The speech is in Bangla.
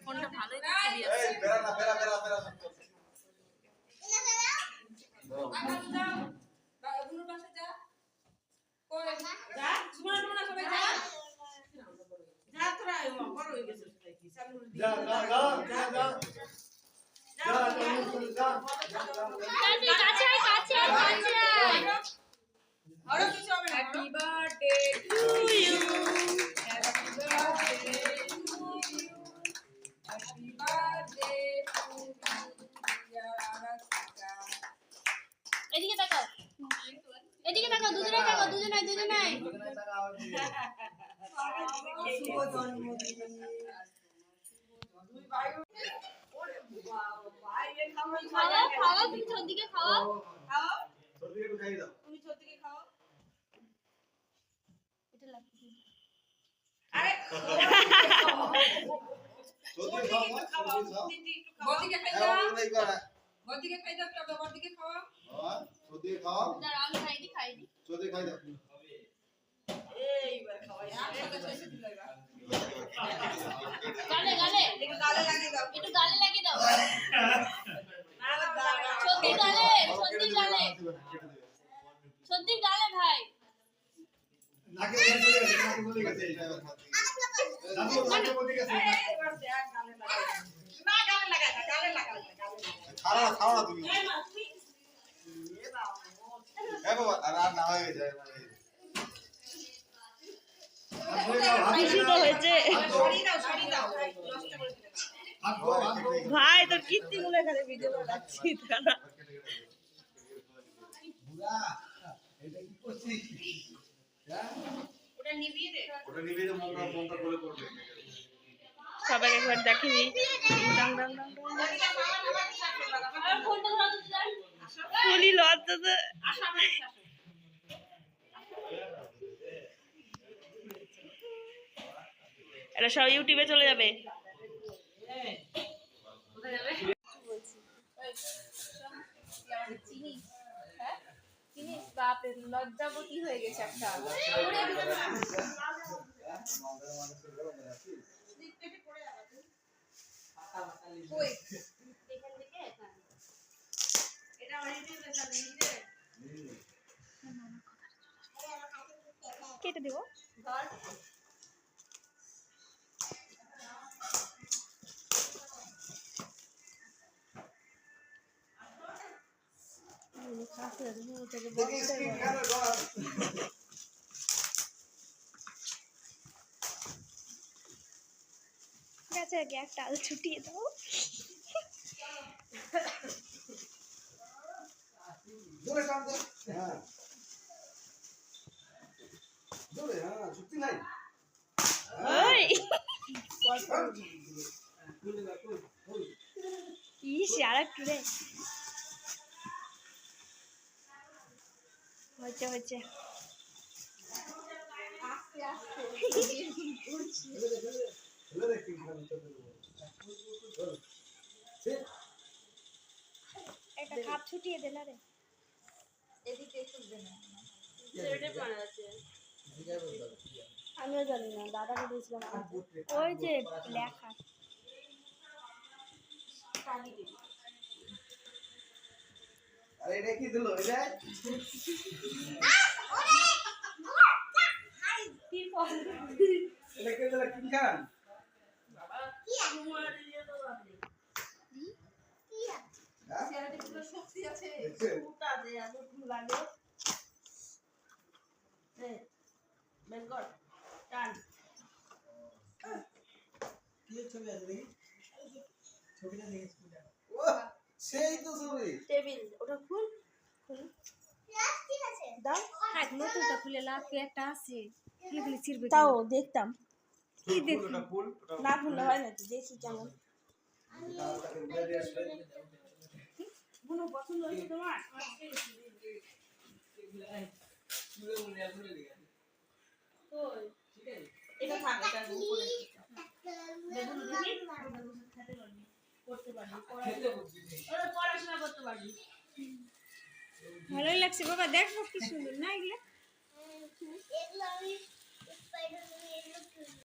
ফোনটা ভালোই Happy birthday to you. Happy birthday to you. Happy birthday to you. এদিকে তাকাও, এদিকে তাকাও, দুজনে তাকাও, দুজনে শুভ জন্মদিন। খাওয়া তুমি ছোটদিকে খাও, ছোটদিকে খাই দাও, তুমি ছোটদিকে খাও। এটা লাগবে আরে ছোটদিকে খাও, বড়দিকে খাই দাও, বড়দিকে খাই দাও, তবে বড়দিকে খাও। হ্যাঁ ছোটদিকে খাও, দাঁড়াও আমি খাই দি ছোটদিকে খাই দাও। এইবার খাওয়াই একসাথে শেষে দিলাই বা গালে একটু গালে লাগিয়ে দাও, একটু গালে লাগিয়ে দাও। সত্যি গালে ভাই নাকে চলে গেছে নাকে চলে গেছে এবার দেখ গালে লাগাই না, গালে লাগাই না, গালে লাগাই খাওয়া তুমি এ বাবা এ বাবা আর না হয়ে যায় খুশি তো হয়েছে ভাই, তোর কীর্তিগুলো এখানে ভিডিও বানাচ্ছি। সবাই একবার দেখিনি ফুলি লজ্জাতে এটা সব ইউটিউবে চলে যাবে। বাপের লজ্জাবতী হয়ে গেছে একটা। কেটে দেবো গাছে আগে একটা আল ছুটিয়ে দাও। ইস আর একটু রে হচ্ছে একটা কাপ ছুটিয়ে দে না রে, এদিকে খুলবে না, আমিও জানি না, দাদাকে দিয়েছিলাম ওই যে লেখা আরে এটা কি দিল এটা এটা কে দিল কিং খান বাবা কি তোমার দিয়ে তো আপনি কি সেটা পুরো শক্তি আছে পুটা দে এত লাগে এই বেঙ্গল টান কি ছবি আছে দেখি ছবিটা দেখি ও সেই তো ছবি টেবিল ওটা খুল ঠিক আছে দাও থাক নতুনটা খুলে লাফে একটা আছে কি বলি ছিড়বে তাও দেখতাম কি দেখি না খুললে হয় না দেখি কেমন কোনো পছন্দ হয়েছে তোমার এটা থাক এটা উপরে করতে পারবি, পড়াশোনা করতে পারবি। ভালোই লাগছে বাবা, দেখো কি সুন্দর না এগুলো।